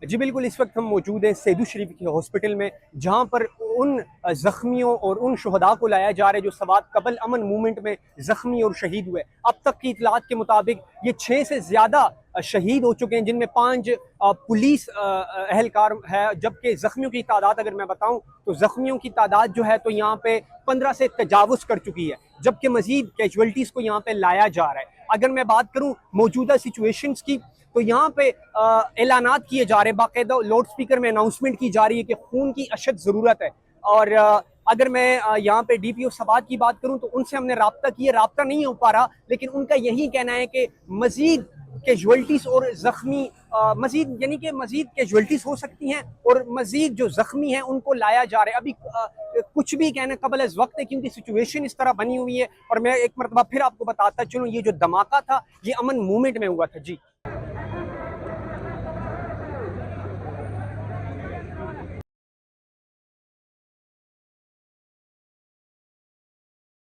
जी बिल्कुल, इस वक्त हम मौजूद हैं सेदू शरीफ के हॉस्पिटल में, जहाँ पर उन ज़ख्मियों और उन शुहदा को लाया जा रहा है जो सवात कबल अमन मूवमेंट में ज़ख्मी और शहीद हुए। अब तक की इतलात के मुताबिक ये 6 से ज़्यादा शहीद हो चुके हैं, जिनमें 5 पुलिस अहलकार है, जबकि ज़ख्मियों की तादाद अगर मैं बताऊँ तो ज़ख्मियों की तादाद जो है तो यहाँ पे 15 से तजावुज़ कर चुकी है, जबकि मज़ीद कैजुअल्टीज़ को यहाँ पे लाया जा रहा है। अगर मैं बात करूँ मौजूदा सिचुएशंस की, तो यहाँ पे ऐलानात किए जा रहे हैं, बाकायदा लाउड स्पीकर में अनाउंसमेंट की जा रही है कि खून की अशद ज़रूरत है। और अगर मैं यहाँ पे DPO सबात की बात करूँ तो उनसे हमने रब्ता किया, रब्ता नहीं हो पा रहा, लेकिन उनका यही कहना है कि मज़ीद कैजुअल्टीज़ और ज़ख्मी मज़ीद यानी कि मज़ीद कैजुअल्टीज़ हो सकती हैं और मज़ीद जो ज़ख्मी हैं उनको लाया जा रहा है। अभी कुछ भी कहना कबल अज़ वक्त है, क्योंकि सिचुएशन इस तरह बनी हुई है। और मैं एक मरतबा फिर आपको बताता चलूँ, ये जो धमाका था ये अमन मूवमेंट में हुआ था। जी।